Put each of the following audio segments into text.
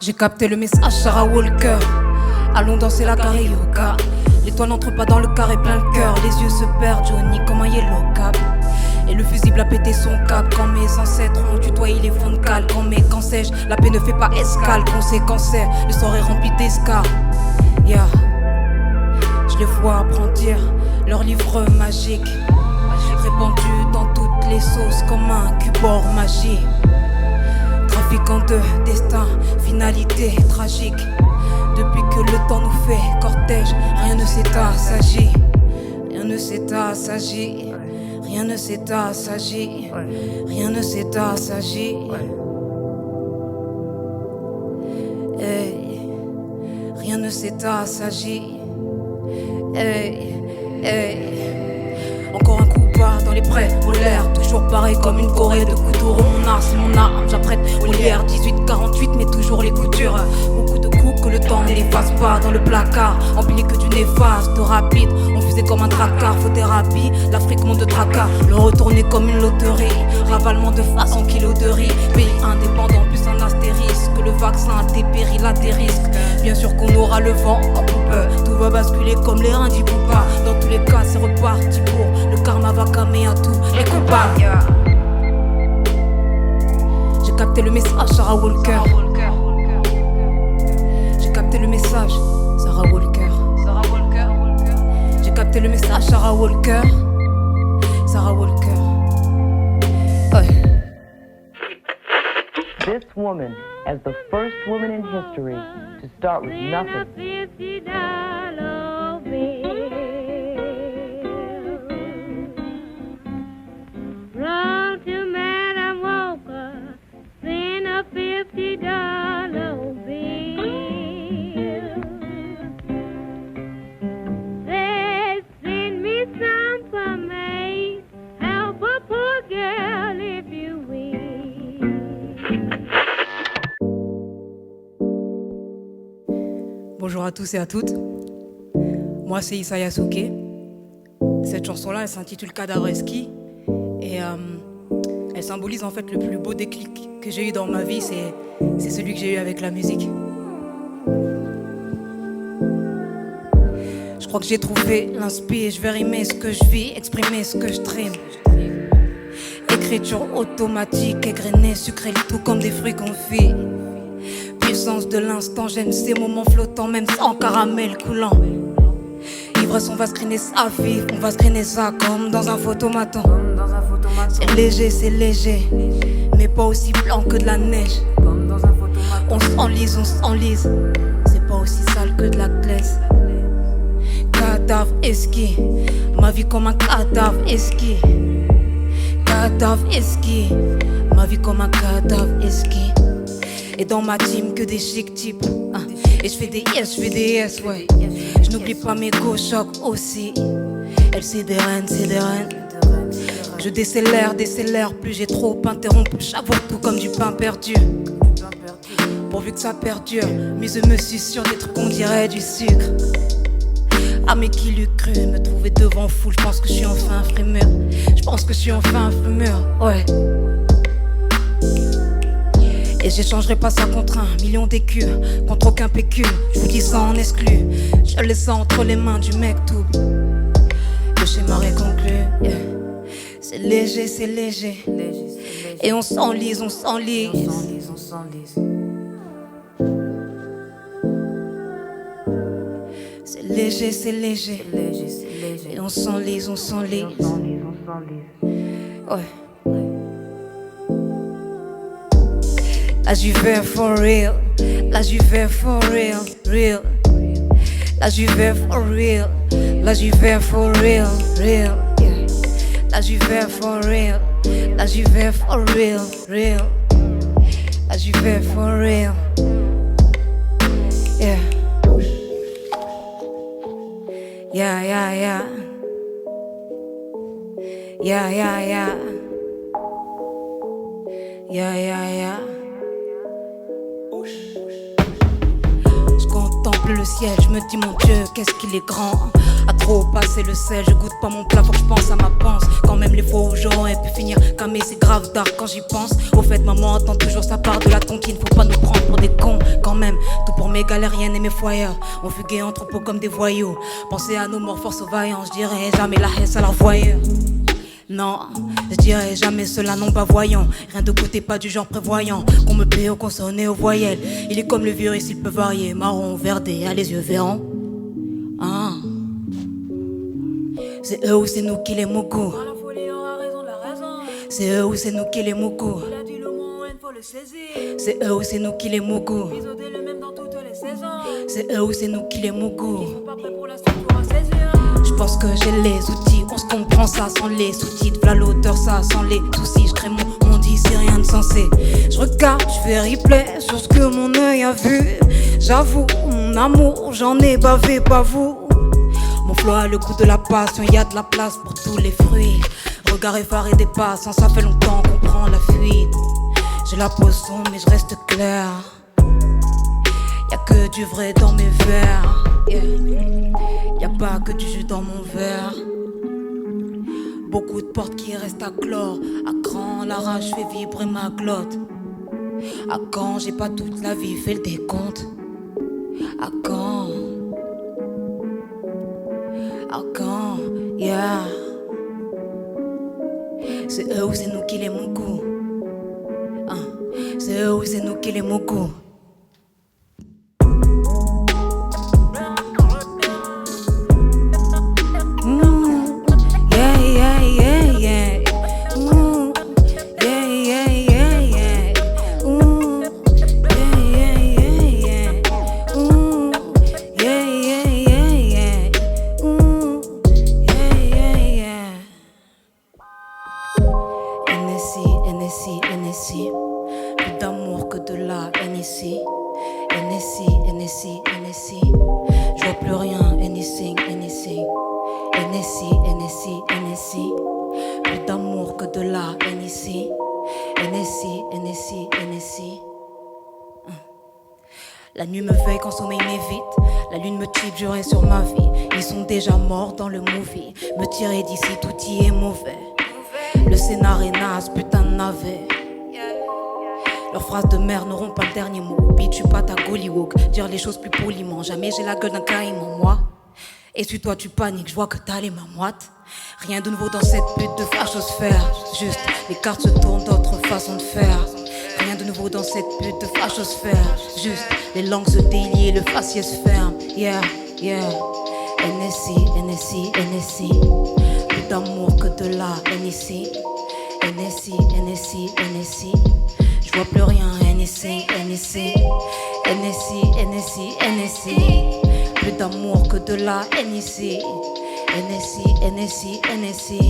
J'ai capté le message, Sarah Walker. Allons danser la carioca. L'étoile n'entre pas dans le carré plein le cœur. Les yeux se perdent, Johnny comme un yellow cap. Et le fusible a pété son cap. Quand mes ancêtres ont tutoyé les fonds de cale. Quand mes camps sèchent, la paix ne fait pas escale. Conséquence, le sort est rempli d'escarres. Yeah. Je les vois apprentir leur livre magique, répandu dans toutes les sauces comme un cubord magie. Trafiquant de destin, finalité tragique. Depuis que le temps nous fait cortège, rien ne s'est assagi. Rien ne s'est assagi. Rien ne s'est assagi. Rien ne s'est assagi. Hey. Rien ne s'est assagi. Hey, hey. Encore un coup bas dans les prêts, au l'air. Toujours pareil comme une Corée de couteaux. Mon art c'est mon arme, j'apprête Molière 18-48 mais toujours les coutures. Beaucoup de coups que le temps n'efface pas dans le placard. Empilé que du néfaste, rapide. On faisait comme un tracard, faux thérapie. L'Afrique monde de tracas, le retourner comme une loterie. Ravalement de face en kilo de riz. Pays indépendant plus un astérisque. Le vaccin a tes périls, a tes risques. Bien sûr qu'on aura le vent quand on peut. Tout va basculer comme les reins d'Ibouba. Dans tous les cas c'est reparti pour le karma va calmer à tous les coupables. J'ai capté le message, Sarah Walker. J'ai capté le message, Sarah Walker. J'ai capté le message, Sarah Walker. Sarah Walker. Ouais. This woman, as the first woman in history to start with nothing. Bonjour à tous et à toutes. Moi c'est Issa Yasuke. Cette chanson-là elle s'intitule Cadavreski et elle symbolise en fait le plus beau déclic que j'ai eu dans ma vie, c'est celui que j'ai eu avec la musique. Je crois que j'ai trouvé l'inspire, je vais rimer ce que je vis, exprimer ce que je trime. Écriture automatique, égrenée, sucrée, tout comme des fruits confits. Puissance de l'instant, j'aime ces moments flottants, même sans caramel coulant. Ivresse, on va screener ça vif, on va screener ça comme dans un photomaton. C'est léger, mais pas aussi blanc que de la neige. On s'enlise, c'est pas aussi sale que de la glaise. Cadavre esquis, ma vie comme un cadavre esquis. Cadavre esquis, ma vie comme un cadavre esquis. Et dans ma team que des chic types et je fais des yes, ouais. Je n'oublie pas mes go-chocs aussi. Elle c'est des reines. Je décélère, plus j'ai trop interrompu. J'avoue tout comme du pain perdu. Pourvu que ça perdure, mais je me suis sur des trucs qu'on dirait du sucre. Ah mais qui l'eût cru me trouver devant foule. Je pense que je suis enfin un fumeur, ouais. Et j'échangerai pas ça contre 1 million d'écus, contre aucun pécule, je vous dis ça en exclu. Je laisse ça entre les mains du mec tout. Le schéma est conclu, yeah. C'est léger. Et on s'enlise. C'est léger. Et on s'enlise. Ouais. Là j'y vais for real. Là j'y vais for real. Là j'y vais for real. Là j'y vais for real. Yeah. Là j'y vais for real. Là j'y vais for real. Là j'y vais for real. Yeah. Je contemple contemple le ciel, je me dis mon Dieu, qu'est-ce qu'il est grand. À trop passer le sel, je goûte pas mon plat, faut que je pense à ma panse. Quand même les faux j'aurais pu finir camé, c'est grave tard quand j'y pense. Au fait maman entend toujours sa part de la tontine, faut pas nous prendre pour des cons. Quand même, tout pour mes galériennes et mes foyers. On fuguait en troupeau comme des voyous. Pensez à nos morts force aux vaillants, je dirais jamais la haine à leur voyeur. Non, je dirais jamais cela non pas voyant. Rien de côté, pas du genre prévoyant. Qu'on me paie au consonné aux voyelles. Il est comme le virus, il peut varier. Marron, verdé, à les yeux verrants. Ah. C'est eux ou c'est nous qui les mougous. C'est eux ou c'est nous qui les mougous. C'est eux ou c'est nous qui les mougous. C'est eux ou c'est nous qui les mougous. Je pense que j'ai les outils, on se comprend ça sans les sous-titres. V'là l'auteur ça sans les soucis. Je crée mon monde ici, rien de sensé. Je regarde, je fais replay sur ce que mon œil a vu. J'avoue, mon amour, j'en ai bavé, pas vous. Mon flow a le goût de la passion, y a de la place pour tous les fruits. Regard effaré des passants, ça fait longtemps qu'on prend la fuite. J'ai la peau sombre mais je reste clair. Y'a que du vrai dans mes verres, yeah. Y'a pas que du jus dans mon verre. Beaucoup de portes qui restent à clore. À quand la rage fait vibrer ma glotte. À quand j'ai pas toute la vie fait le décompte. À quand. À quand, yeah. C'est eux ou c'est nous qui les mougous. C'est eux ou c'est nous qui les mougous. NSI, plus d'amour que de la NSI. NSI, je vois plus rien, anything. NSI, plus d'amour que de la NSI. NSI. La nuit me veille quand sommeil m'évite. La lune me type, j'aurai sur ma vie. Ils sont déjà morts dans le movie. Me tirer d'ici, tout y est mauvais. Le scénar est naze, putain de navet. Leurs phrases de merde n'auront pas le dernier mot. Bitch, je suis pas ta gollywog. Dire les choses plus poliment. Jamais j'ai la gueule d'un caïman, moi. Et suis toi tu paniques, je vois que t'as les mains moites. Rien de nouveau dans cette pute de fachosphère. Juste, les cartes se tournent d'autres façons de faire. Rien de nouveau dans cette pute de fachosphère. Juste, les langues se délient et le faciès se ferme. Yeah. NSI. Plus d'amour que de la NSI. NSI. Je vois plus rien, NSI. Plus d'amour que de la NSI. NSI.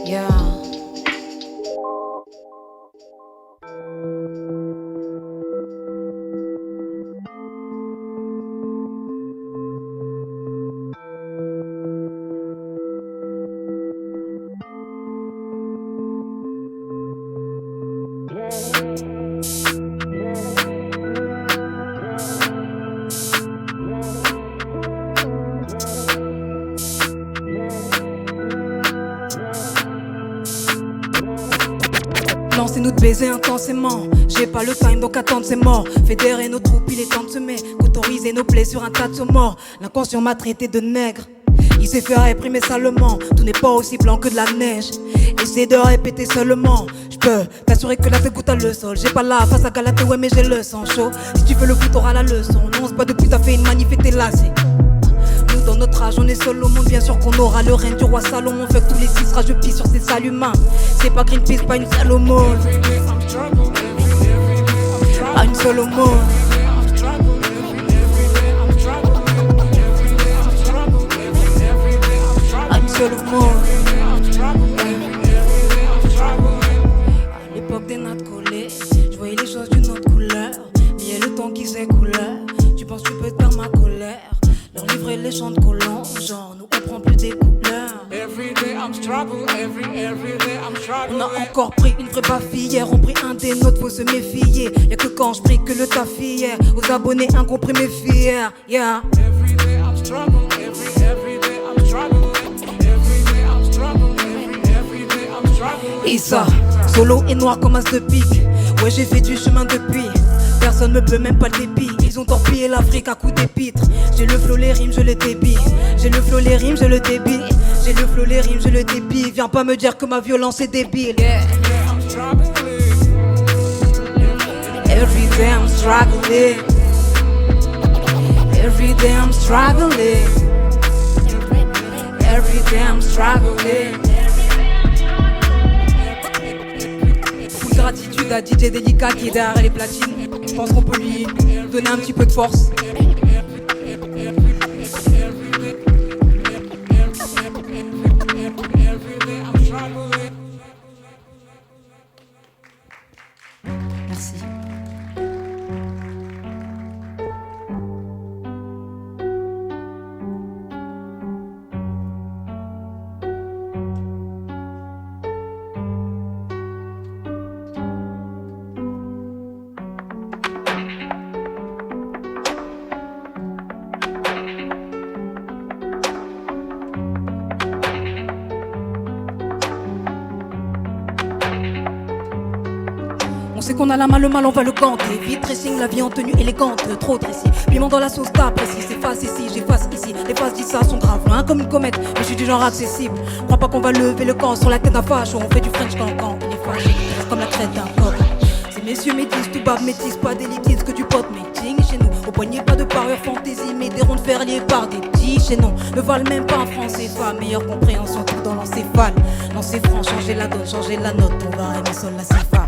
Yeah. Lancez-nous de baiser intensément. J'ai pas le time donc attendre c'est mort. Fédérer nos troupes, il est temps de semer. Autoriser nos plaies sur un tas de morts. L'inconscient m'a traité de nègre. Il s'est fait réprimer salement. Tout n'est pas aussi blanc que de la neige. Essaie de répéter seulement. Je peux t'assurer que là c'est goûte à le sol. J'ai pas la face à galater, ouais mais j'ai le sang chaud. Si tu fais le foot t'auras la leçon. Non c'est pas depuis t'as fait une manif et t'es lassé. Nous dans notre âge on est seul au monde. Bien sûr qu'on aura le règne du roi Salomon. Fait que tous les 6 rats je pisse sur ces salles humains. C'est pas Greenpeace, pas une seule aumône. Pas une seule aumône. Pas une seule aumône. À l'époque des nattes collées, je voyais les choses d'une autre couleur. Mais y'a le temps qui s'écoule. Tu penses que tu peux te faire ma colère. Le Leur livrer les chants de colons, genre nous on prend plus des couleurs. Every day I'm struggling, every day I'm struggling. On a encore pris une vraie baffe hier, on pris un des nôtres, faut se méfier. Y'a que quand je prie que le taf hier, aux abonnés incompris mes fiers, yeah. Every day I'm struggling, every day I'm struggling. Every day I'm struggling, every day I'm struggling. Issa, solo et noir comme as de pique. Ouais, j'ai fait du chemin depuis. Personne me peut même pas le dépit. Ils ont torpillé l'Afrique à coups d'épître. J'ai le flow, les rimes, je le débit. J'ai le flow, les rimes, je le débit. J'ai le flow, les rimes, je le débit. Viens pas me dire que ma violence est débile. Yeah. Every day I'm struggling. Every day I'm struggling. Every day I'm struggling. Full gratitude à DJ Délicat qui est derrière les platines. Je pense qu'on peut lui donner un petit peu de force. Merci. On sait qu'on a la main, le mal, on va le ganter. Vite dressing, la vie en tenue élégante, trop dressy. Piment dans la sauce, t'as précis, s'efface ici, j'efface ici. Les faces disent ça sont graves, loin comme une comète, mais je suis du genre accessible. Crois pas qu'on va lever le camp sur la tête d'un facho. On fait du French quand le camp, il est fâché, comme la crête d'un coq. Ces messieurs métis, tout bas métis, pas d'élitisme que du pot meeting chez nous. Au poignet, pas de parure fantaisie, mais des ronds de fer liés par des petits chaînons. Ne valent même pas en français, pas meilleure compréhension, tout dans l'encéphale. Lancer franc, changer la donne, changer la note, on va aimer sol la cifa.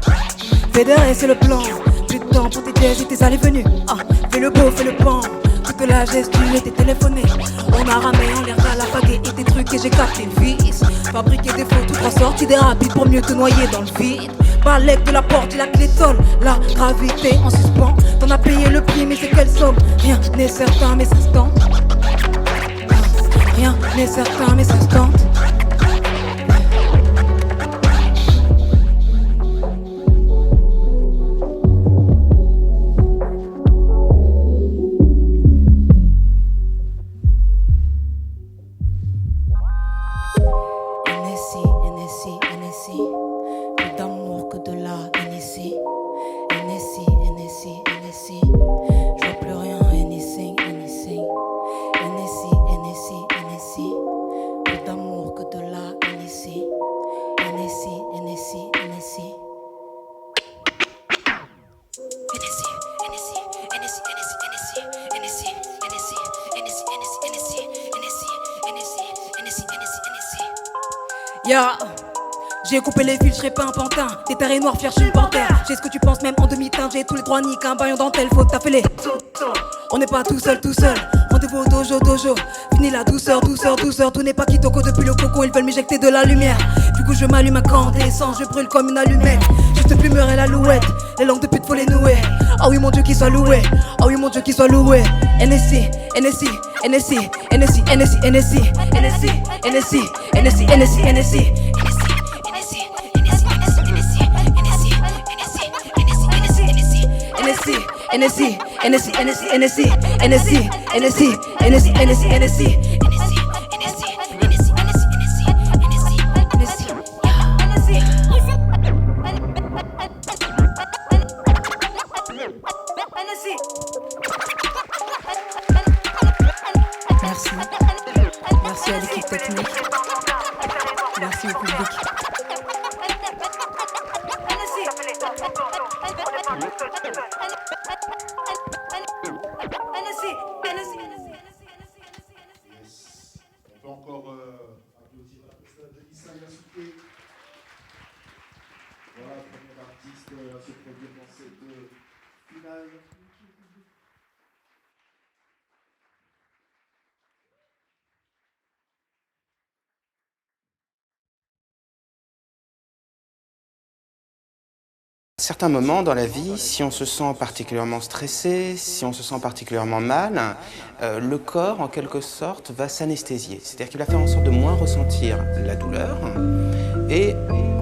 Fédéré, c'est le plan. Plus de temps pour tes pièges et tes allées-venues. Ah, fais le beau, fais le pan. Toute la gestuelle et tes téléphonés. On a ramé en l'air à la pagaie et tes trucs et j'ai capté le vice. Fabriquer des faux, tout droit sorti des rapides pour mieux te noyer dans le vide. Balèque de la porte et la clé tolle. La gravité en suspens. T'en as payé le prix, mais c'est quelle somme? Rien n'est certain, mais ça se tente. Rien n'est certain, mais ça se tente. Yeah. J'ai coupé les fils, je serai pas un pantin. T'es terre et noir, fier, je suis une panthère. J'ai ce que tu penses, même en demi-teinte. J'ai tous les droits, nique un baillon dentelle. Faut t'appeler. On n'est pas tout seul, tout seul. Rendez-vous au dojo, dojo. Fini la douceur, douceur, douceur. Tout n'est pas kitoko depuis le coco. Ils veulent m'éjecter de la lumière. Du coup, je m'allume à incandescent. Je brûle comme une allumette. Juste fumeur et l'alouette. Les langues de pute, faut les nouer. Ah oui, mon Dieu, qu'il soit loué. Ah oui, mon Dieu, qu'il soit loué. NSI, NSI, NSI, NSI, NSI, NSI, NSI, NSI, NSI, NSI, NSI. NSI, NSI, NSI, NSI, NSI, NSI, NSI, NSI, NSI. Merci. Merci à l'équipe technique. Merci au public. On peut encore applaudir la personne de Issa Yasuke. Voilà, premier artiste à se produire dans cette finale. certains moments dans la vie, si on se sent particulièrement stressé, si on se sent particulièrement mal, le corps, en quelque sorte, va s'anesthésier. C'est-à-dire qu'il va faire en sorte de moins ressentir la douleur et,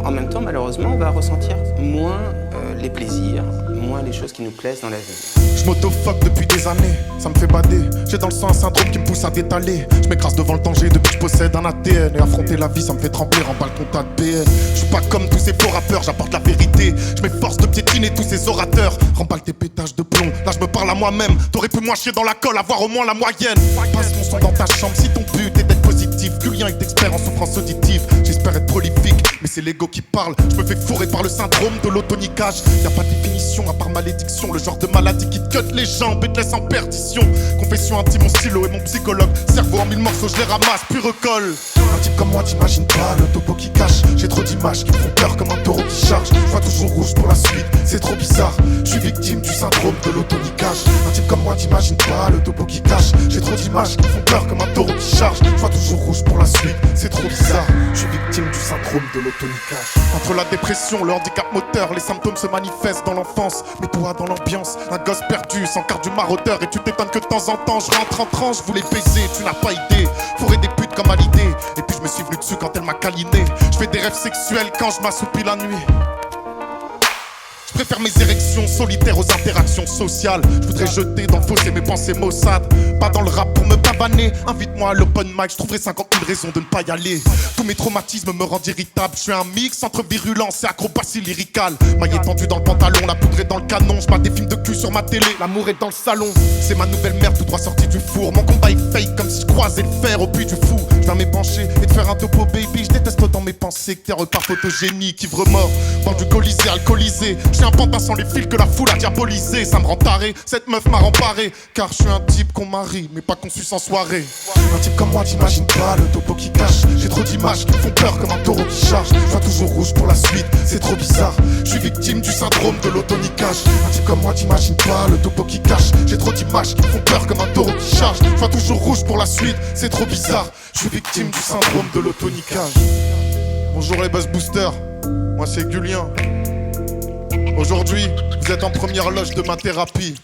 en même temps, malheureusement, on va ressentir moins les plaisirs, moins les choses qui nous plaisent dans la vie. Je m'auto-fuck depuis des années, ça me fait bader. J'ai dans le sang un syndrome qui me pousse à détaler. Je m'écrase devant le danger depuis que je possède un ADN. Et affronter la vie ça me fait trembler, remballe ton tas de BN. Je suis pas comme tous ces faux rappeurs, j'apporte la vérité. Je m'efforce de piétiner tous ces orateurs. Remballe tes pétages de plomb, là je me parle à moi-même. T'aurais pu moins chier dans la colle, avoir au moins la moyenne. Passe mon son dans ta chambre si ton but est d'être positif. Julien est expert en souffrance auditive. J'espère être prolifique, mais c'est l'ego qui parle. Je me fais fourrer par le syndrome de l'autonicage. Y'a pas de définition à part malédiction. Le genre de maladie qui te cut les jambes et te laisse en perdition. Confession intime, mon stylo et mon psychologue. Cerveau en 1000 morceaux, je les ramasse puis recolle. Un type comme moi t'imagines pas le topo qui cache. J'ai trop d'images qui me font peur comme un taureau qui charge. Je vois toujours rouge pour la suite, c'est trop bizarre. Je suis victime du syndrome de l'autonicage. Un type comme moi t'imagines pas le topo qui cache. J'ai trop d'images qui me font peur comme un taureau qui charge. Je vois toujours rouge pour la suite, c'est trop bizarre. Je suis victime du syndrome de l'autonicage. Entre la dépression, le handicap moteur, les symptômes se manifestent dans l'enfance. Mais toi dans l'ambiance, un gosse perdu, sans carte du maraudeur. Et tu t'étonnes que de temps en temps je rentre en tranche. Je voulais baiser, tu n'as pas idée. Fourrer des putes comme à l'idée. Et puis je me suis venu dessus quand elle m'a câliné. Je fais des rêves sexuels quand je m'assoupis la nuit. Je préfère mes érections solitaires aux interactions sociales. Je voudrais jeter dans le fossé mes pensées maussades. Pas dans le rap pour me pavaner. Invite-moi à l'open mic, je trouverai 50 000 raisons de ne pas y aller. Tous mes traumatismes me rendent irritable. Je suis un mix entre virulence et acrobatie lyricale. Maille étendue dans le pantalon, la poudre est dans le canon. Je mate des films de cul sur ma télé, l'amour est dans le salon. C'est ma nouvelle mère tout droit sortie du four. Mon combat est fake comme si je croisais le fer au puits du fou. Je viens m'épancher et te faire un topo baby. Je déteste dans mes pensées que t'es repas photogénique. Ivre mort, dans du colisée, alcoolisé. J'ai un pantin sans les fils que la foule a diabolisé. Ça me rend taré, cette meuf m'a remparé. Car je suis un type qu'on marie, mais pas conçu sans soirée. Un type comme moi t'imagines pas le topo qui cache. J'ai trop d'images qui me font peur comme un taureau qui charge. Je vois toujours rouge pour la suite, c'est trop bizarre. Je suis victime du syndrome de l'autonicage. Un type comme moi t'imagines pas le topo qui cache. J'ai trop d'images qui me font peur comme un taureau qui charge. Je vois toujours rouge pour la suite, c'est trop bizarre. Je suis victime du syndrome de l'autonicage. Bonjour les Buzz Boosters, moi c'est Julien. Aujourd'hui, vous êtes en première loge de ma thérapie.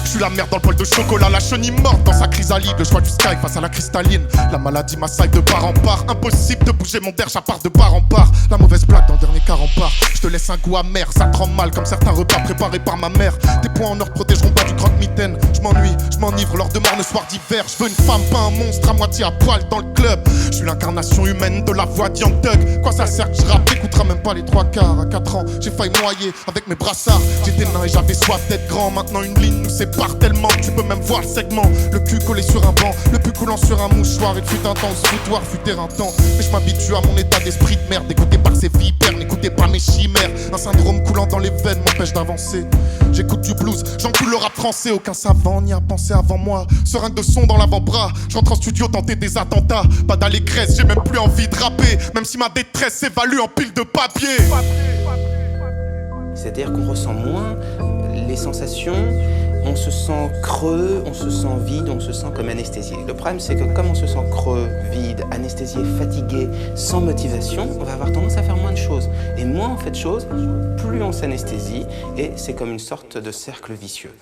Je suis la merde dans le bol de chocolat, la chenille morte dans sa chrysalide. Le choix du sky face à la cristalline. La maladie m'assaille de part en part. Impossible de bouger mon derche à part de part en part. La mauvaise blague dans le dernier quart en part. Je te laisse un goût amer, ça te rend mal comme certains repas préparés par ma mère. Tes points en or protégeront pas du croque-mitaine. Je m'ennuie, je m'enivre lors de morne soir d'hiver. Je veux une femme, pas un monstre à moitié à poil dans le club. Je suis l'incarnation humaine de la voix de Young Thug. Quoi ça sert que je rappe, t'écouteras même pas les trois quarts. À 4 ans, j'ai failli noyer avec mes brassards. J'étais nain et j'avais soif d'être grand. Maintenant une ligne nous sépare tellement que tu peux même voir le segment. Le cul collé sur un banc, le plus coulant sur un mouchoir. Il fut un temps, ce foutoir fut éreintant. Mais je m'habitue à mon état d'esprit de merde. Écoutez par ces vipères, n'écoutez pas mes chimères. Un syndrome coulant dans les veines m'empêche d'avancer. J'écoute du blues, j'encule le rap français. Aucun savant n'y a pensé avant moi. Seringue de son dans l'avant-bras. Je rentre en studio tenter des attentats. Pas d'allégresse, j'ai même plus envie de rapper. Même si ma détresse s'évalue en pile de papier. C'est-à-dire qu'on ressent moins les sensations, on se sent creux, on se sent vide, on se sent comme anesthésié. Le problème c'est que comme on se sent creux, vide, anesthésié, fatigué, sans motivation, on va avoir tendance à faire moins de choses. Et moins on fait de choses, plus on s'anesthésie, et c'est comme une sorte de cercle vicieux.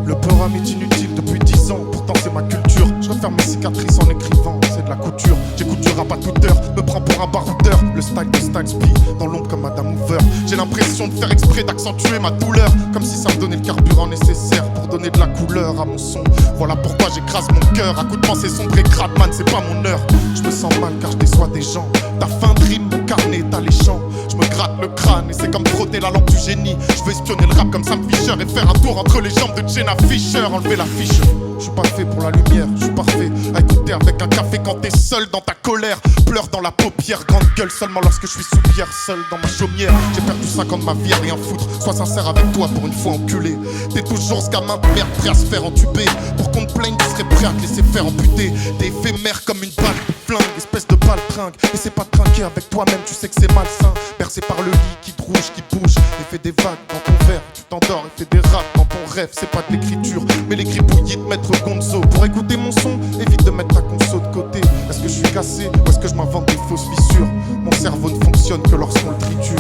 Le peur est inutile depuis 10 ans, pourtant c'est ma culture. Je referme mes cicatrices en écrivant, c'est de la couture. J'écoute du rap à toute heure, me prends pour un baroudeur. Le style de Stagsby, dans l'ombre comme Madame Hoover. J'ai l'impression de faire exprès d'accentuer ma douleur, comme si ça me donnait le carburant nécessaire pour donner de la couleur à mon son. Voilà pourquoi j'écrase mon cœur, à coups de pensée sombre et crade, man, c'est pas mon heure. Je me sens mal car je déçois des gens. Ta fin de rime, mon carnet est alléchant. Je me gratte le crâne et c'est comme frotter la lampe du génie. Je veux espionner le rap comme Sam Fisher et faire un tour entre les jambes de Jenna Fisher. Enlever l'affiche. Je suis pas fait pour la lumière, je suis parfait à écouter avec un café quand t'es seul dans ta colère. Pleure dans la paupière, grande gueule seulement lorsque je suis sous pierre, seul dans ma chaumière. J'ai perdu 5 ans de ma vie à rien foutre. Sois sincère avec toi pour une fois enculé. T'es toujours ce gamin de merde prêt à se faire entuber. Pour qu'on te plaigne, tu serais prêt à te laisser faire amputer. T'es éphémère comme une balle. flingue, espèce de baltringue. Essaie pas de trinquer avec toi-même, tu sais que c'est malsain. Bercé par le liquide rouge qui bouge et fait des vagues dans ton verre. Tu t'endors et fais des rats dans ton rêve. C'est pas de l'écriture, mais les gribouillis de maître Gonzo. Pour écouter mon son, évite de mettre ta conso de côté. Est-ce que je suis cassé ou est-ce que je m'invente des fausses fissures? Mon cerveau ne fonctionne que lorsqu'on le triture.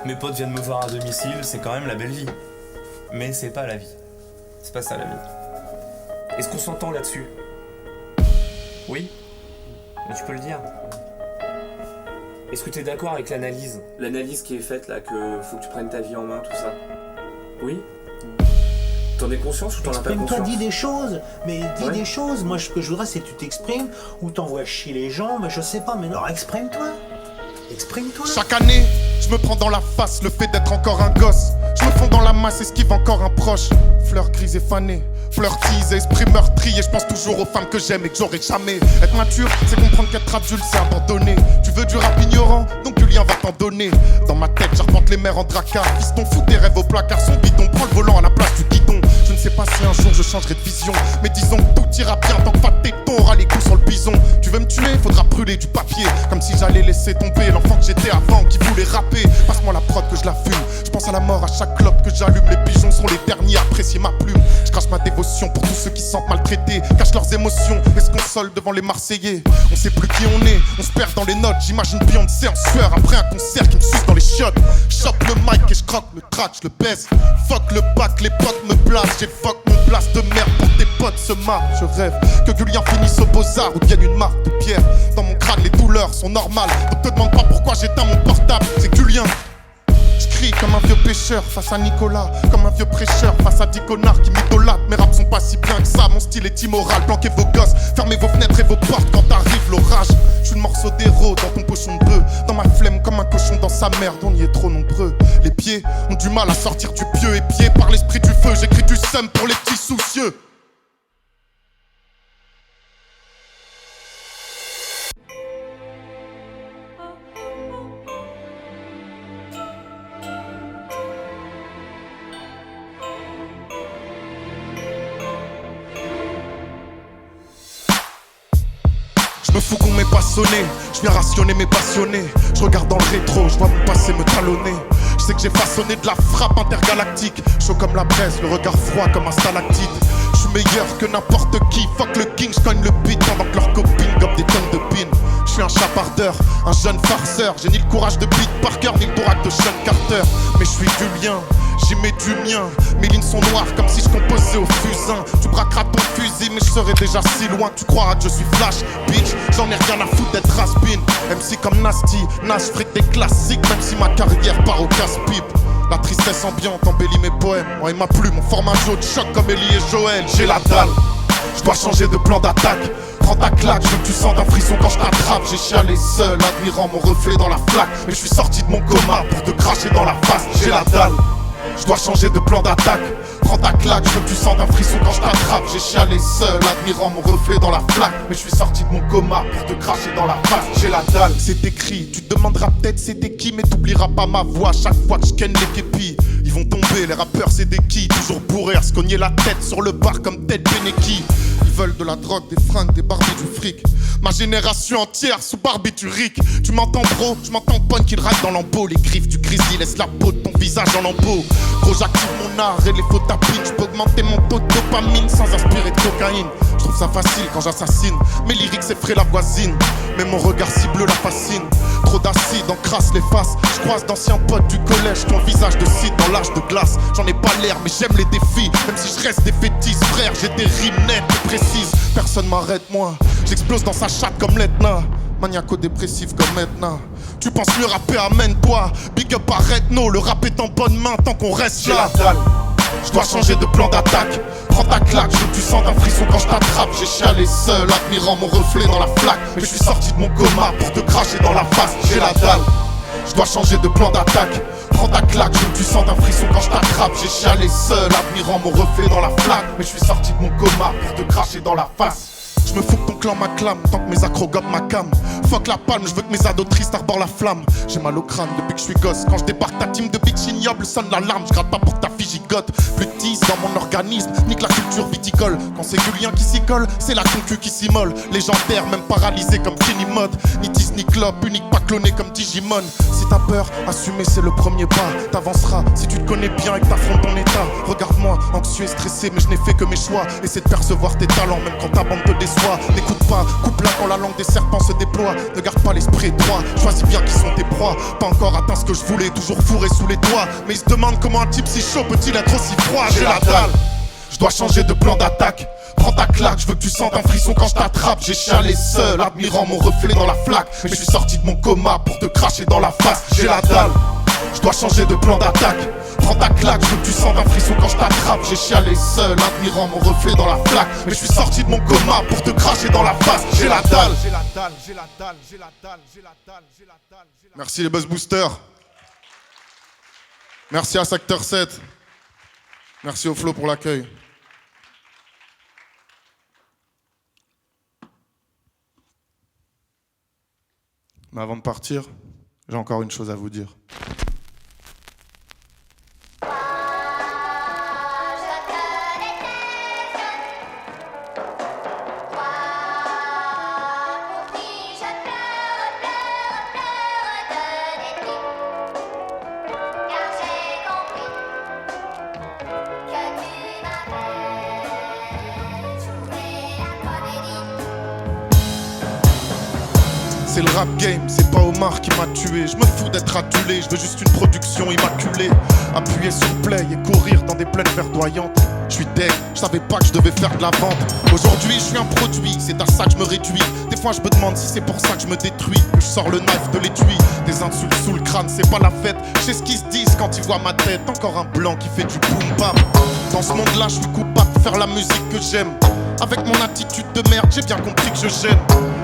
Mes potes viennent me voir à domicile, c'est quand même la belle vie. Mais c'est pas la vie. C'est pas ça la vie. Est-ce qu'on s'entend là-dessus? Oui? Mais tu peux le dire. Est-ce que t'es d'accord avec l'analyse? L'analyse qui est faite là, que faut que tu prennes ta vie en main, tout ça? Oui? T'en es conscience ou t'en as pas conscience? Toi, dis des choses, mais dis des choses. Moi, ce que je voudrais, c'est que tu t'exprimes, ou t'envoies chier les gens, mais je sais pas, mais alors exprime-toi. Exprime-toi. Chaque année, je me prends dans la face le fait d'être encore un gosse. Je me fonds dans la masse, esquive encore un proche. Fleurs grises et fanées, fleurs teasées, esprit meurtrier. Je pense toujours aux femmes que j'aime et que j'aurai jamais. Être mature, c'est comprendre qu'être adulte, c'est abandonner. Tu veux du rap ignorant, donc Julien va t'en donner. Dans ma tête, j'arpente les mers en dracard. Fiston, fout tes rêves au placard, son bidon. Prends le volant à la place du guidon. Je ne sais pas si un jour je changerai de vision, mais disons que tout ira bien tant que pas de téton aura les coups sur le bison. Tu veux me tuer, faudra brûler du papier. Comme si j'allais laisser tomber l'enfant que j'étais avant, qui voulait rapper. Passe-moi la prod que je la fume. Je pense à la mort à chaque clope que j'allume. Les pigeons sont les derniers à apprécier ma plume. Je crache ma dévotion pour tous ceux qui se sentent maltraités, cachent leurs émotions et se consolent devant les Marseillais. On sait plus qui on est, on se perd dans les notes. J'imagine Beyoncé en sueur après un concert qui me suce dans les chiottes. Chope le mic et je croque le track, je le baisse. Fuck le bac, les potes me blasent. J'évoque mon place de merde pour tes potes se marrent. Je rêve que Julien finisse au Beaux-Arts ou devienne une marque de pierre. Dans mon crâne les douleurs sont normales, donc te demande pas pourquoi j'éteins mon portable. C'est que Julien, je crie comme un vieux pêcheur face à Nicolas, comme un vieux prêcheur face à 10 connards qui m'idolâtrent. Mes raps sont pas si bien que ça, mon style est immoral. Planquez vos gosses, fermez vos fenêtres et vos portes quand arrive l'orage. Je suis le morceau d'héros dans ton pochon de bœuf, dans ma flemme comme un cochon dans sa merde, on y est trop nombreux. Les pieds ont du mal à sortir du pieu, épiés par l'esprit du feu, j'écris du seum pour les petits soucieux. Je me fous qu'on m'ait pas sonné, je viens rationner mes passionnés. Je regarde dans le rétro, je vois mon passé me talonner. Je sais que j'ai façonné de la frappe intergalactique. Chaud comme la braise, le regard froid comme un stalactite. Je suis meilleur que n'importe qui, fuck le king, je cogne le beat pendant que leurs copines gobent des tonnes de pins. Je suis un chapardeur, un jeune farceur. J'ai ni le courage de Pete Parker, ni le thorax de Sean Carter. Mais je suis du lien, j'y mets du mien. Mes lignes sont noires comme si je composais au fusain. Tu braqueras ton fusil mais je serai déjà si loin. Tu croiras que je suis flash, bitch. J'en ai rien à foutre d'être raspin. MC comme Nasty, Nash fric des classiques. Même si ma carrière part au casse-pipe. La tristesse ambiante embellit mes poèmes. Oh, et ma plume, mon format jaune choc comme Ellie et Joël. J'ai la dalle, je dois changer de plan d'attaque. Prends ta claque, je veux que tu sens un frisson quand je t'attrape. J'ai chialé seul, admirant mon reflet dans la flaque. Mais je suis sorti de mon coma pour te cracher dans la face. J'ai la dalle, je dois changer de plan d'attaque. Prends ta claque, je veux que tu sens un frisson quand je t'attrape. J'ai chialé seul, admirant mon reflet dans la flaque. Mais je suis sorti de mon coma pour te cracher dans la face. J'ai la dalle, c'est écrit, tu te demanderas peut-être c'était qui. Mais t'oublieras pas ma voix chaque fois que je ken les képis. Ils vont tomber, les rappeurs c'est des qui. Toujours bourrés à se cogner la tête sur le bar comme Ted Beneki. Ils veulent de la drogue, des fringues, des Barbies, du fric. Ma génération entière sous barbiturique. Tu m'entends bro, je m'entends bonne qu'il rate dans l'embeau. Les griffes du grizzly laissent la peau de ton visage en lambeau. Gros j'active mon art et les faux tapines. Je peux augmenter mon taux de dopamine sans aspirer de cocaïne. Je trouve ça facile quand j'assassine. Mes lyriques s'effraient la voisine, mais mon regard cible la fascine. Trop d'acide encrasse les faces. Je croise d'anciens potes du collège, ton visage de cide dans l'âge de glace. J'en ai pas l'air mais j'aime les défis. Même si je reste défaitiste, frère, j'ai des rimes nettes et précises. Personne m'arrête moi, j'explose dans sa chatte comme l'Etna. Maniaco-dépressif comme Etna. Tu penses mieux rapper, amène-toi. Big up à Retno, le rap est en bonne main tant qu'on reste là. J'ai la dalle, je dois changer de plan d'attaque. Prends ta claque, je veux que tu sens un frisson quand je t'attrape. J'ai chialé seul, admirant mon reflet dans la flaque. Mais je suis sorti de mon coma pour te cracher dans la face. J'ai la dalle, je dois changer de plan d'attaque. Prends ta claque, je veux que tu sens un frisson quand je t'attrape. J'ai chialé seul, admirant mon reflet dans la flaque. Mais je suis sorti de mon coma pour te cracher dans la face. Je me fous que ton clan m'acclame tant que mes acrogams m'accament. Fuck la palme, je veux que mes ados tristes arborent la flamme. J'ai mal au crâne depuis que je suis gosse. Quand je débarque, ta team de bitch ignoble sonne l'alarme. Je gratte pas pour que ta fille gigote. Plus de 10 dans mon organisme, nique la culture viticole. Quand c'est Julien qui s'y colle, c'est la concu qui s'immole. Légendaire, même paralysé comme Kenny Mod. Ni Tiz ni Clop, unique pas cloné comme Digimon. Si t'as peur, assumer c'est le premier pas. T'avanceras si tu te connais bien et que t'affrontes ton état. Regarde-moi, anxieux et stressé, mais je n'ai fait que mes choix. Essaie de percevoir tes talents, même quand ta bande te déçoit. N'écoute pas, coupe-la quand la langue des serpents se déploie. Ne garde pas l'esprit droit, choisis bien qui sont tes proies. Pas encore atteint ce que je voulais, toujours fourré sous les doigts. Mais ils se demandent comment un type si chaud peut-il être aussi froid. J'ai la dalle, je dois changer de plan d'attaque. Prends ta claque, je veux que tu sentes un frisson quand je t'attrape. J'ai chialé seul, admirant mon reflet dans la flaque. Mais je suis sorti de mon coma pour te cracher dans la face. J'ai la dalle, je dois changer de plan d'attaque. Prends ta claque, je veux que tu sentes un frisson quand je t'attrape. J'ai chialé seul, admirant mon reflet dans la flaque. Mais je suis sorti de mon coma pour te cracher dans la face. J'ai la dalle, j'ai la dalle, j'ai la dalle, j'ai la dalle, j'ai la dalle, j'ai la dalle. Merci les Buzz Boosters. Merci à Secteur 7. Merci au Flow pour l'accueil. Mais avant de partir, j'ai encore une chose à vous dire. C'est le rap game, c'est pas Omar qui m'a tué. Je me fous d'être adulé, je veux juste une production immaculée. Appuyer sur play et courir dans des plaines verdoyantes. Je suis deg, je savais pas que je devais faire de la vente. Aujourd'hui je suis un produit, c'est à ça que je me réduis. Des fois je me demande si c'est pour ça que je me détruis. Que je sors le knife de l'étui, des insultes sous le crâne, c'est pas la fête. Je sais ce qu'ils se disent quand ils voient ma tête. Encore un blanc qui fait du boom bap. Dans ce monde là je suis coupable de faire la musique que j'aime. Avec mon attitude de merde, j'ai bien compris que je gêne.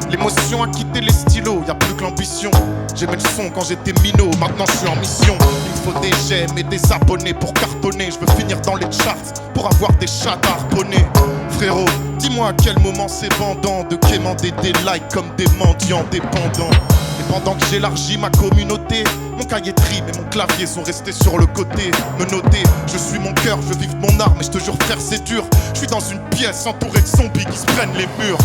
L'émotion a quitté les stylos, y a plus que l'ambition. J'aimais le son quand j'étais minot, maintenant je suis en mission. Il me faut des j'aime et des abonnés pour cartonner. Je veux finir dans les charts pour avoir des chats à harponner. Frérot, dis-moi à quel moment c'est bandant de quémander des likes comme des mendiants dépendants. Et pendant que j'élargis ma communauté, mon cahier de rime et mon clavier sont restés sur le côté. Me noter, je suis mon cœur, je vive mon art, mais je te jure frère c'est dur. Je suis dans une pièce entourée de zombies qui se prennent les murs.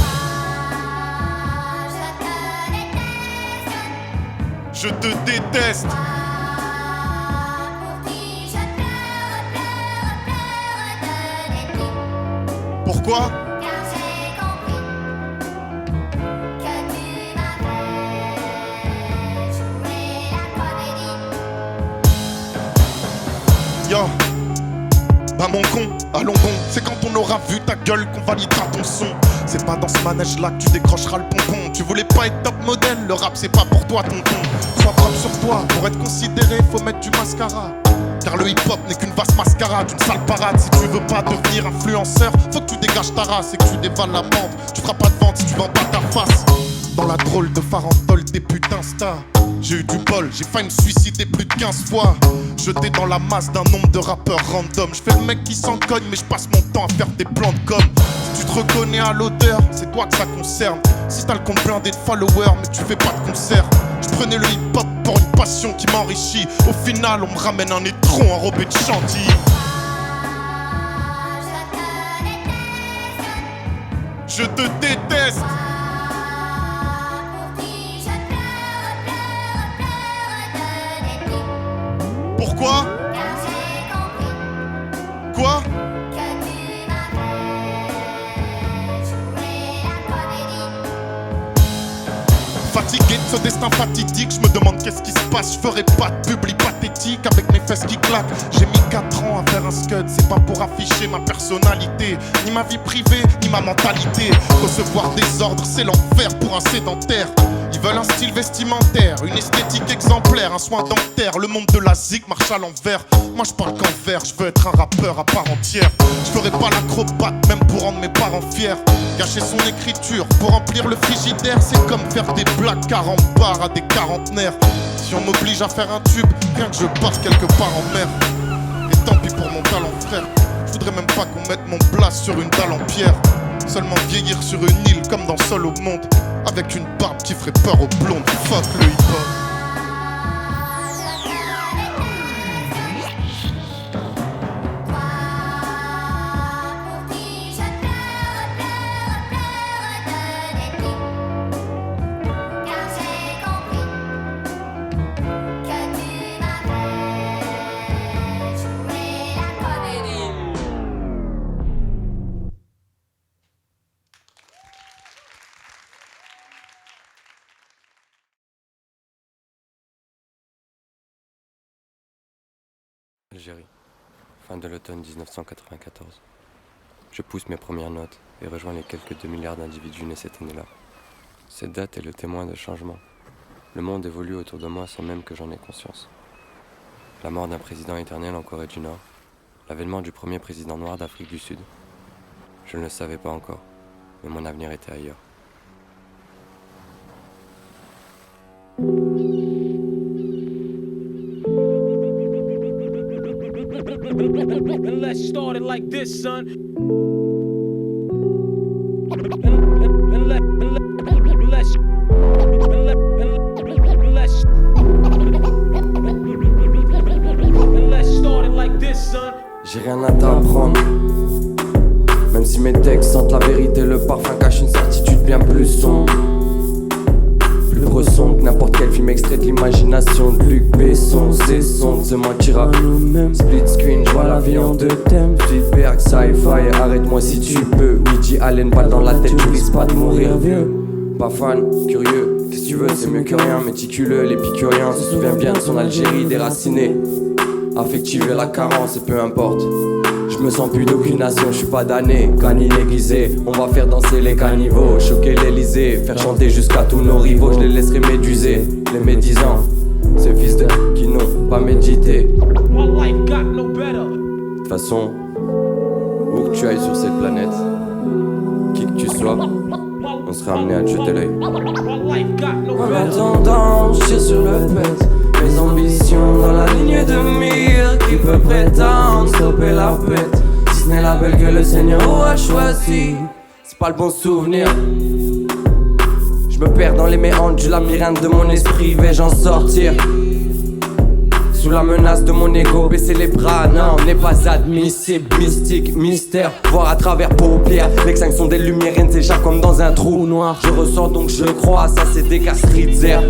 Je te déteste. Pourquoi ? Yo, bah mon con, allons bon. C'est quand on aura vu ta gueule qu'on validera ton son. C'est pas dans ce manège là que tu décrocheras le pompon. Tu voulais pas être top modèle, le rap c'est pas pour toi tonton. Sois propre sur toi, pour être considéré faut mettre du mascara. Car le hip-hop n'est qu'une vaste mascarade, une sale parade. Si tu veux pas devenir influenceur, faut que tu dégages ta race et que tu dévales la bande. Tu feras pas de vente si tu vends pas ta face. Dans la drôle de farandole des putains stars, j'ai eu du bol, j'ai failli me suicider plus de 15 fois. Jeté dans la masse d'un nombre de rappeurs random. Je fais le mec qui s'en cogne, mais je passe mon temps à faire des plans de com. Si tu te reconnais à l'odeur, c'est toi que ça concerne. Si t'as le compte blindé de followers, mais tu fais pas de concert. Je prenais le hip-hop pour une passion qui m'enrichit. Au final, on me ramène un étron enrobé de chantilly. Je te déteste. Pourquoi ? Quoi ? Fatigué de ce destin fatidique, je me demande qu'est-ce qui se passe. Je ferai pas de publi pathétique avec mes fesses qui claquent. J'ai mis 4 ans à faire un scud, c'est pas pour afficher ma personnalité, ni ma vie privée, ni ma mentalité. Recevoir des ordres, c'est l'enfer pour un sédentaire. Ils veulent un style vestimentaire, une esthétique exemplaire, un soin dentaire. Le monde de la zik marche à l'envers. Moi je parle qu'en vert, je veux être un rappeur à part entière. Je ferai pas l'acrobate, même pour rendre mes parents fiers. Cacher son écriture pour remplir le frigidaire, c'est comme faire des blagues 40 bars à des quarantenaires. Si on m'oblige à faire un tube, rien que je parte quelque part en mer. Et tant pis pour mon talent frère, je voudrais même pas qu'on mette mon place sur une dalle en pierre. Seulement vieillir sur une île comme dans Seul au monde, avec une barbe qui ferait peur aux blondes. Fuck le hip-hop. Algérie, fin de l'automne 1994. Je pousse mes premières notes et rejoins les quelques 2 milliards d'individus nés cette année-là. Cette date est le témoin de changements. Le monde évolue autour de moi sans même que j'en ai conscience. La mort d'un président éternel en Corée du Nord, l'avènement du premier président noir d'Afrique du Sud. Je ne le savais pas encore, mais mon avenir était ailleurs. And let's start it like this, son. J'ai rien à t'apprendre. Même si mes textes sentent la vérité, le parfum cache une certitude bien plus sombre. Plus ressent que n'importe quel film extrait de l'imagination de Luc Besson. Cessons de se mentir à nous-mêmes. Split screen, je vois la vie en deux thèmes. Spielberg, sci-fi, arrête-moi si tu peux. Woody Allen, balle dans la tête, tu risques pas de mourir vieux. Pas fan, curieux, qu'est-ce que tu veux, c'est mieux que rien. Méticuleux, l'épicurien se souvient bien de son Algérie déracinée. Affective et la carence, et peu importe. Je me sens plus d'aucune nation, je suis pas damné, cani aiguisé. On va faire danser les caniveaux, choquer l'Elysée, faire chanter jusqu'à tous nos rivaux. Je les laisserai méduser, les médisants, ces fils de qui n'ont pas médité. De toute façon, où que tu ailles sur cette planète, qui que tu sois, on sera amené à te jeter l'œil. En attendant, je tire sur le pet. Mes ambitions dans la ligne de mire. Qui peut prétendre stopper la bête, si ce n'est la belle que le Seigneur aura choisi. C'est pas le bon souvenir. Je me perds dans les méandres du labyrinthe de mon esprit. Vais-je en sortir? Sous la menace de mon ego, baisser les bras, non, n'est pas admissible. Mystique, mystère, voir à travers paupières. L'extinction des lumières, rien ne s'échappe comme dans un trou noir. Je ressens donc je crois, ça c'est des cas Streetzer.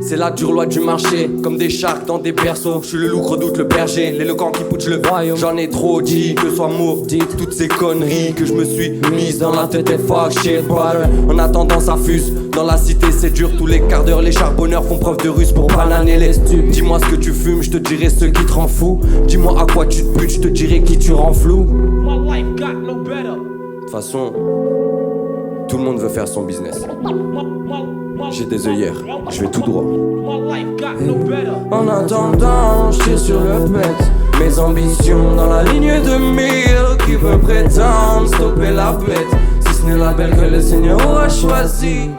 C'est la dure loi du marché, comme des sharks dans des berceaux. Je suis le loup, redoute le berger, l'éloquent qui pousse le royaume. J'en ai trop dit, que soit maudite toutes ces conneries que je me suis mise dans la tête et fuck shit, brother. En attendant ça fuse, dans la cité c'est dur. Tous les quarts d'heure les charbonneurs font preuve de ruse pour bananer les stupes. Dis-moi ce que tu fumes, je te dirai ce qui te rend fou. Dis-moi à quoi tu te butes, je te dirai qui tu rends flou. De toute façon, tout le monde veut faire son business. J'ai des œillères, je vais tout droit. En attendant, je tire sur le pet. Mes ambitions dans la ligne de mire. Qui veut prétendre stopper la bête, si ce n'est la belle que le Seigneur aura choisi.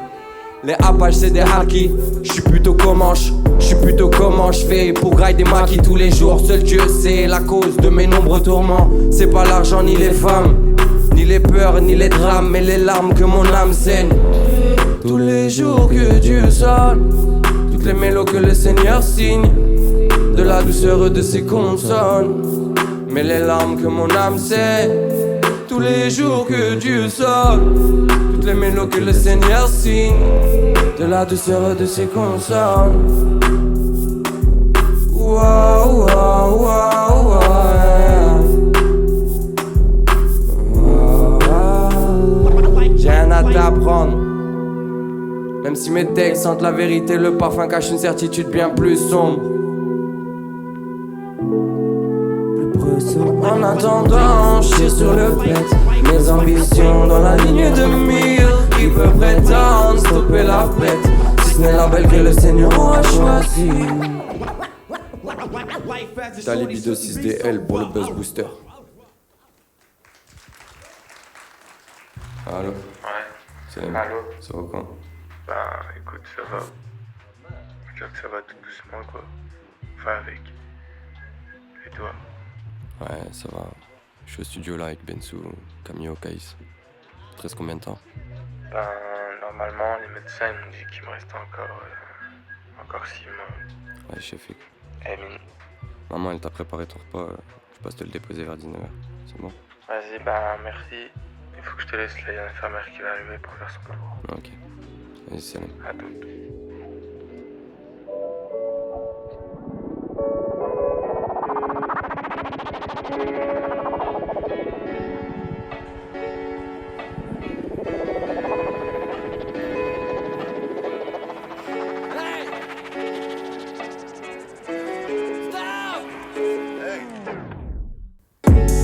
Les Apaches c'est des hackies, je suis plutôt comanche. Je suis plutôt comment je fais pour grailler des maquis tous les jours. Seul Dieu sait la cause de mes nombreux tourments. C'est pas l'argent ni les femmes, ni les peurs, ni les drames, mais les larmes que mon âme saigne. Tous les jours que Dieu sonne, toutes les mélodies que le Seigneur signe, de la douceur de ses consonnes, mais les larmes que mon âme saigne. Tous les jours que Dieu sonne, toutes les mélodies que le Seigneur signe, de la douceur de ses consonnes. Wow, wow, wow, wow. J'ai rien à t'apprendre. Même si mes textes sentent la vérité, le parfum cache une certitude bien plus sombre. En attendant, je tire sur le pet. Mes ambitions dans la ligne de mire. Qui peut prétendre stopper la bête, si ce n'est la belle que le Seigneur aura choisi. T'as les bidos 6DL pour le Buzz Booster. Allô? Ouais. Salut. Allô? Ça va quoi? Bah écoute, ça va. Je veux dire que ça va tout doucement quoi. Enfin avec. Et toi? Ouais, ça va. Je suis au studio là avec Bensu, Camille, Kaïs. 13 combien de temps? Ben, normalement, les médecins ils m'ont dit qu'il me restait encore 6 mois. Ouais, chef. Eh, mine. Maman, elle t'a préparé ton repas. Je passe te le déposer vers 19h. C'est bon? Vas-y, ben, merci. Il faut que je te laisse, là, il y a l'infirmière qui va arriver pour faire son tour. Ok. Vas-y, salut. À toutes.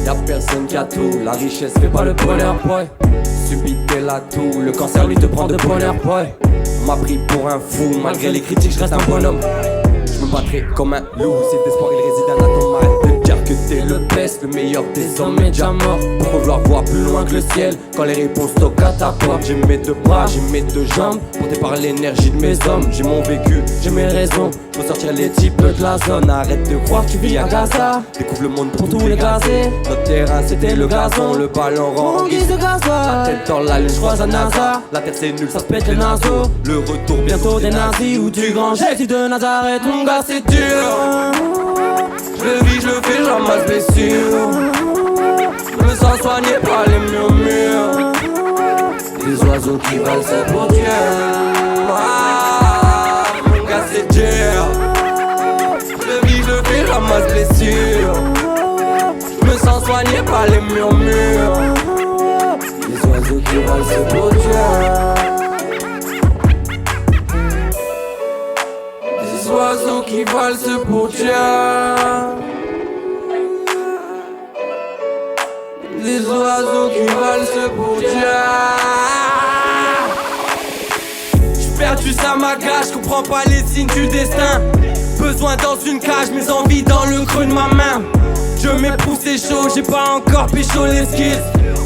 Y'a personne qui a tout, la richesse fait pas le bonheur, boy. Subité là tout, le cancer lui te prend de bonheur, boy. On m'a pris pour un fou, malgré les critiques, je reste un bonhomme. Je me battrai comme un loup, cet espoir il réside en atome. Arrête de dire que t'es le best, le meilleur des hommes est déjà mort. Pour vouloir voir plus loin que le ciel, quand les réponses toquent à ta porte. J'ai mes deux bras, j'ai mes deux jambes, porté par l'énergie de mes hommes. J'ai mon vécu, j'ai mes raisons, faut sortir les types de la zone. Arrête de croire que tu vis à Gaza, découvre le monde pour tous les gazés. Notre terrain c'était le gazon, le ballon rend en guise de gasoil. La tête dans la lune, je croise un NASA, la terre c'est nul, ça se pète les naseaux. Le retour bientôt des nazis ou du grand Jésus de Nazareth. Mon gars c'est dur, je le vis, je le fais, j'en masse blessure. Je me sens soigné par les murmures des oiseaux qui valsent pour Dieu. Ah, mon gars c'est dur, je le vis, je le fais, j'en masse blessure. Je me sens soigné par les murmures des oiseaux qui valsent pour Dieu. Des oiseaux qui valsent pour Dieu. Des oiseaux qui valsent pour Dieu. J'suis perdu, ça m'agace, j'comprends pas les signes du destin. Besoin dans une cage, mes envies dans le creux de ma main. Je m'éprouve, c'est chaud, j'ai pas encore pécho les skills.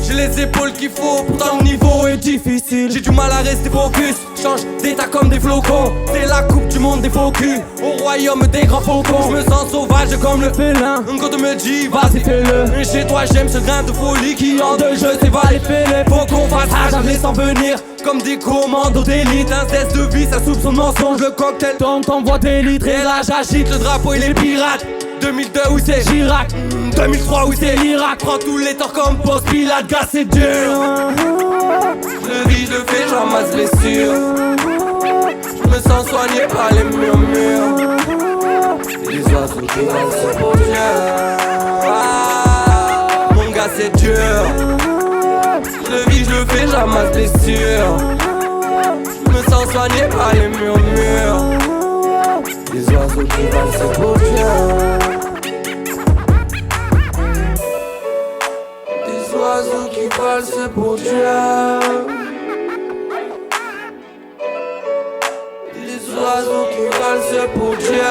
J'ai les épaules qu'il faut, pourtant le niveau est difficile. J'ai du mal à rester focus, change d'état comme des flocons. C'est la coupe du monde des faux culs, au royaume des grands faucons. Je me sens sauvage comme le félin, quand on me dit vas-y fais-le. Et chez toi j'aime ce grain de folie qui en deux jeux s'évade et fais-le. Faut qu'on fasse à jamais sans venir, comme des commandos d'élite. Un cesse de vie, ça soupçonne son mensonge. Le cocktail tombe, t'envoie des litres. Et là j'agite le drapeau et les pirates. 2002 où c'est Chirac, 2003 où c'est l'Irak. Prends tous les torts comme post Pilate, gars c'est dur. Je le vis, je le fais, j'en masse blessure. Je me sens soigné par les murmures des oiseaux qui valsent pour Dieu. Ah, mon gars c'est dur. Je le vis, je le fais, j'en masse blessure. Je me sens soigné par les murmures des oiseaux qui valsent pour Dieu. Des oiseaux qui valsent pour Dieu. Des oiseaux qui valsent pour Dieu.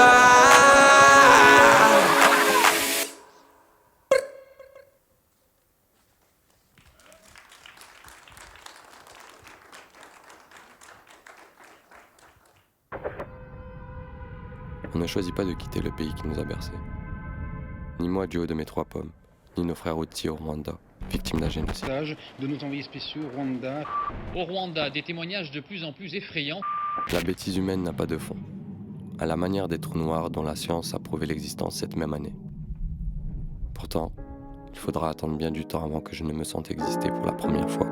On ne choisit pas de quitter le pays qui nous a bercés. Ni moi du haut de mes 3 pommes, ni nos frères Houthi au Rwanda, victimes d'un génocide. De nos envoyés spéciaux au Rwanda. Au Rwanda, des témoignages de plus en plus effrayants. La bêtise humaine n'a pas de fond, à la manière des trous noirs dont la science a prouvé l'existence cette même année. Pourtant, il faudra attendre bien du temps avant que je ne me sente exister pour la première fois.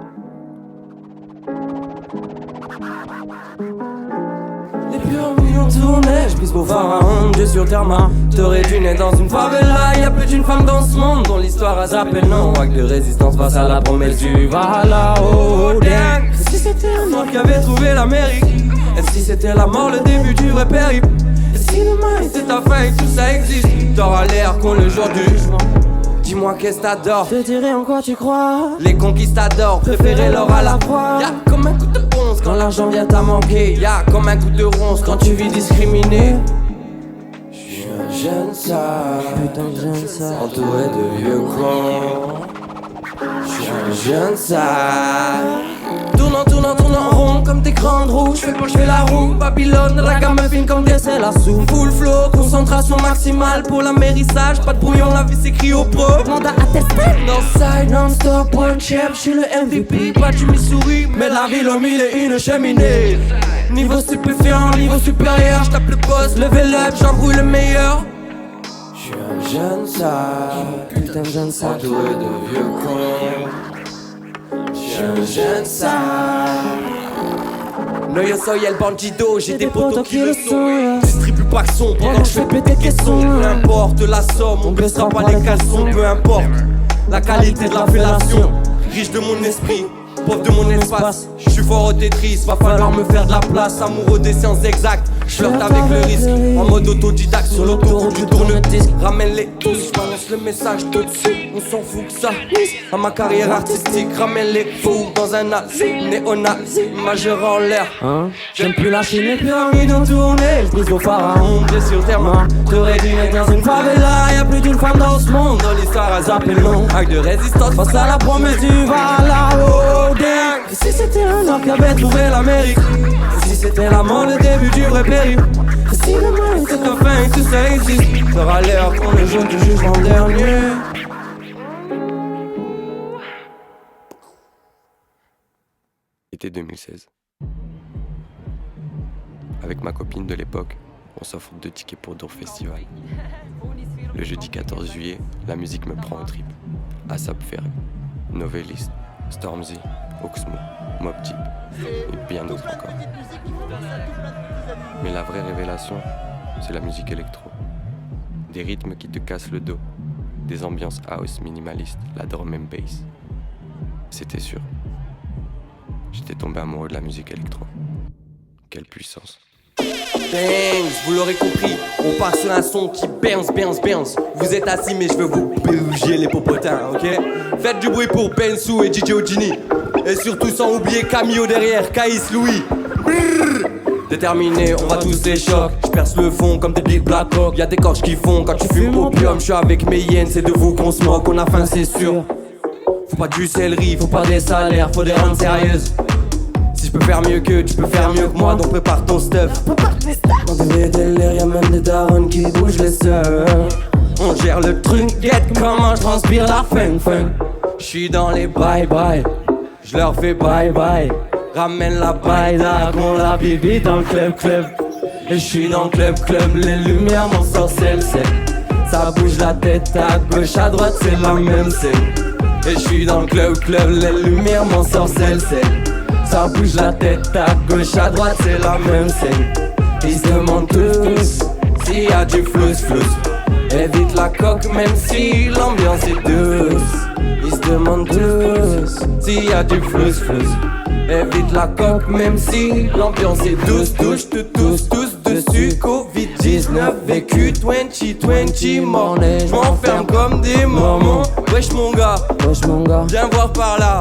Les pyramides ont tourné, je brise vos pharaons, Dieu sur terre m'a. T'aurais dû naître dans une favela, y'a plus d'une femme dans ce monde dont l'histoire a zappé le nom. Acte de résistance face à la promesse du Valhalla, oh dang. Et si c'était un noir qui avait trouvé l'Amérique? Et si c'était la mort le début du vrai périple? Et si l'humain était ta fin et que tout ça existe? T'auras l'air qu'on le jour du jugement. Dis-moi qu'est-ce que t'adores, je te dirai en quoi tu crois. Les conquistadors préféraient l'or à la proie. Y'a comme un coup de bronze quand l'argent vient à manquer. Y'a comme un coup de ronce quand tu vis discriminé. J'suis un jeune sage, putain de jeune sage, entouré de vieux cons. J'suis un jeune sage, tournant tourne en rond comme des grandes roues. J'fais la roue, Babylone, ragamuffin comme des ailes à sous. Full flow, concentration maximale pour l'amérissage. Pas de brouillon, la vie s'écrit au pro. Mandat attesté. Northside, non-stop, one champ, j'suis le MVP. Pas du Missouri, mais la ville au milieu est une cheminée. Niveau stupéfiant, niveau supérieur, j'tape le boss, level up, j'embrouille le meilleur. J'suis un jeune sale, putain de jeune sale, entouré de vieux cons. J'suis un jeune sale. No yo soy el bandido, j'ai des potos qui le sont. Distribue pas que son, pendant que j'fais péter caissons. Peu importe la somme, on baissera pas les caleçons. Peu importe la qualité de la fellation. Riche de mon esprit, pauvre de mon espace. J'suis fort au Tetris, va falloir me faire de la place. Amoureux des sciences exactes, j'flirte avec le risque. En mode autodidacte sur l'autoroute du tourne-disque. Ramène-les tous, j'balance le message tout de suite. On s'en fout que ça à ma carrière artistique. Ramène-les fous dans un nazi, néo-nazi, majeur en l'air. J'aime plus lâcher les pyramides en tournée. J'brise au pharaon, pieds sur terre. J'aurais dû naître dans une favela. Y'a plus d'une femme dans ce monde. Dans l'histoire à zapper le nom. Acte de résistance face à la promesse du Valhalla. Et si c'était un homme qui avait trouvé l'Amérique? Et si c'était la mort, le début du vrai périple? Et si demain était ta fin et tout ça existe? Sera l'heure qu'on le jour du jugement dernier. Été 2016. Avec ma copine de l'époque, on s'offre 2 tickets pour Dour Festival. Le jeudi 14 juillet, la musique me prend au trip. Asap Ferry, Novelist, Stormzy, Oxmo, Mob Deep et bien d'autres encore. Mais la vraie révélation, c'est la musique électro. Des rythmes qui te cassent le dos, des ambiances house minimalistes, la drum and bass. C'était sûr. J'étais tombé amoureux de la musique électro. Quelle puissance. Bangs, vous l'aurez compris, on part sur un son qui bounce. Vous êtes assis mais je veux vous bouger les popotins, ok? Faites du bruit pour Bensu et DJ Ogini. Et surtout sans oublier Camille derrière, Caïs Louis. Brrr. Déterminé, on va tous les chocs. J'perce le fond comme des Big Black Hawk. Y'a des corches qui font quand tu fumes opium. J'suis avec mes hyènes, c'est de vous qu'on se moque. On a faim c'est sûr. Faut pas du céleri, faut pas des salaires, faut des runs sérieuses. Si je peux faire mieux que tu peux faire mieux que moi, donc prépare ton stuff. Dans des délires, y'a même des darons qui bougent les sœurs. On gère le truc, get comment je transpire la fun. J'suis dans les bye-bye, j'leur fais bye-bye. Ramène la baïda, qu'on la bibi dans le club. Et j'suis dans le club, les lumières m'en sorcellent. Ça bouge la tête à gauche, à droite, c'est la même scène. Et j'suis dans le club, les lumières m'en sorcellent. Ça bouge la tête à gauche, à droite, c'est la même scène. Ils se demandent tous s'il y a du flous. Évite la coque même si l'ambiance est douce. Ils se demandent tous s'il y a du flous. Évite la coque même si l'ambiance est douce. Touche tous dessus. Covid-19 vécu 2020 mort. J'm'enferme comme des mormons. Wesh mon gars, viens voir par là.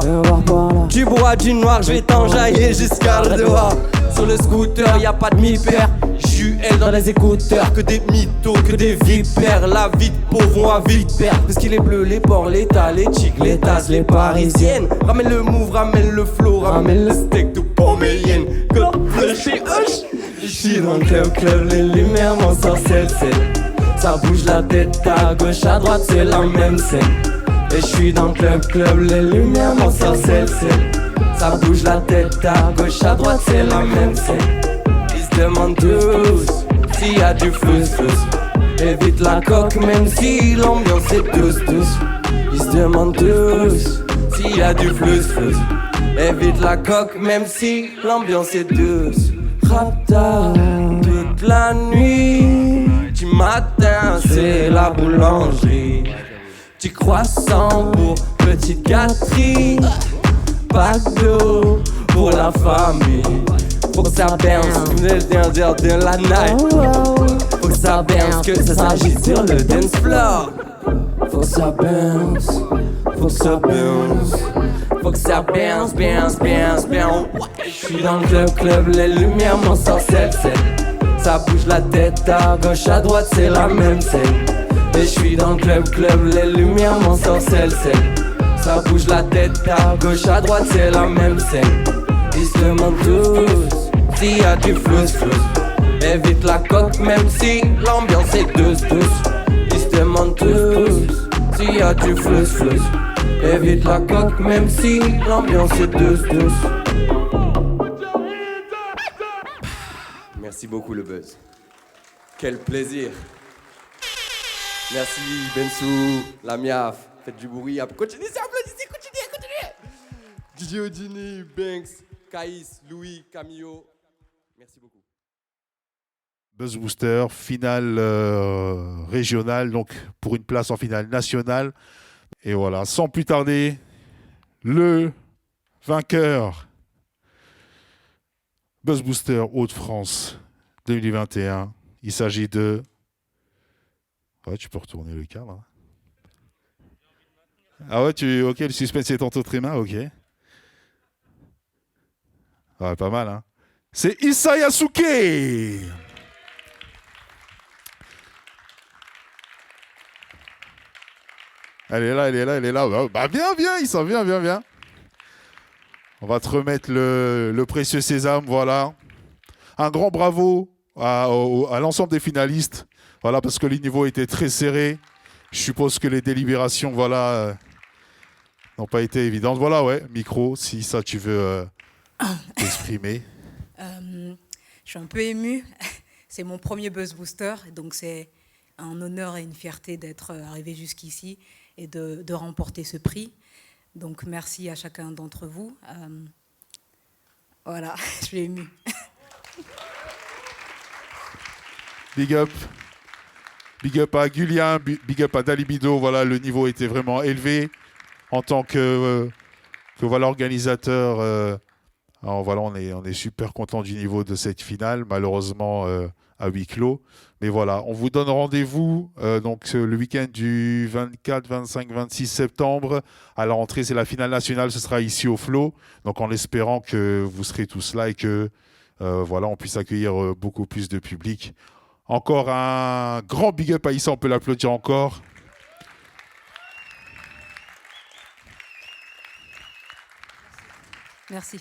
Tu bois du noir, j'vais t'enjailler jusqu'à le dehors. Sur le scooter, y'a pas de mi-père. J'suis dans les écouteurs, que des mythos, que des vipères. La vie de pauvre, on va vite perdre. Parce qu'il est bleu, les porcs, les tas, les chicks, les tasses, les parisiennes. Ramène le move, ramène le flow, ramène le steak de pomélienne. God bless chez Hush. J'suis dans le club, les lumières m'en sorcellent. Ça bouge la tête à gauche, à droite, c'est la même scène. Et j'suis dans le club, les lumières m'en sorcellent. Ça bouge la tête à gauche, à droite, c'est la même scène. Ils se demandent tous s'il y a du flous. Évite la coque même si l'ambiance est douce. Ils se demandent tous s'il y a du flous. Évite la coque même si l'ambiance est douce. Rapta toute la nuit, du matin c'est la boulangerie. Du croissant pour petite gâterie. Pack d'eau pour la famille. Faut que ça bounce, de la night. Faut que ça bounce, que ça s'agit sur le dance floor. Faut que ça bounce, faut que ça bounce. Faut que ça bounce. J'suis dans le club, les lumières m'en sorcellent. Ça bouge la tête à gauche, à droite, c'est la même scène. Et j'suis dans le club, les lumières m'en sorcellent. Ça bouge la tête à gauche, à droite, c'est la même scène. Ils se demandent tous s'il y a du flous. Évite la coque même si l'ambiance est douce. Ils se demandent tous s'il y a du flous. Évite la coque même si l'ambiance est douce. Merci beaucoup le buzz. Quel plaisir. Merci Bensou, la miaf. Faites du bruit. Continuez, applaudissez, continuez. Didier Odini, Banks, Caïs, Louis, Camillo. Merci beaucoup. Buzz Booster, finale régionale, donc pour une place en finale nationale. Et voilà, sans plus tarder, le vainqueur Buzz Booster Hauts-de-France 2021. Il s'agit de... Ouais, tu peux retourner le cadre. Hein. Ah ouais, ok, le suspense est entre tes mains, ok. Ouais, pas mal, hein. C'est Issa Yasuke. Elle est là. Bah, bien, Issa, bien. On va te remettre le précieux sésame, voilà. Un grand bravo à l'ensemble des finalistes, voilà, parce que les niveaux étaient très serrés. Je suppose que les délibérations, voilà, n'ont pas été évidentes. Voilà, ouais, micro, si ça tu veux t'exprimer. Je suis un peu émue. C'est mon premier Buzz Booster, donc c'est un honneur et une fierté d'être arrivé jusqu'ici et de remporter ce prix. Donc merci à chacun d'entre vous. Voilà, je suis émue. Big up à Gulien, big up à Dalibido. Voilà, le niveau était vraiment élevé en tant que voilà, organisateur. Alors voilà, on est super content du niveau de cette finale, malheureusement à huis clos. Mais voilà, on vous donne rendez-vous donc le week-end du 24, 25, 26 septembre. À la rentrée, c'est la finale nationale, ce sera ici au Flow. Donc en espérant que vous serez tous là et que voilà, on puisse accueillir beaucoup plus de public. Encore un grand big up à Issa, on peut l'applaudir encore. Merci.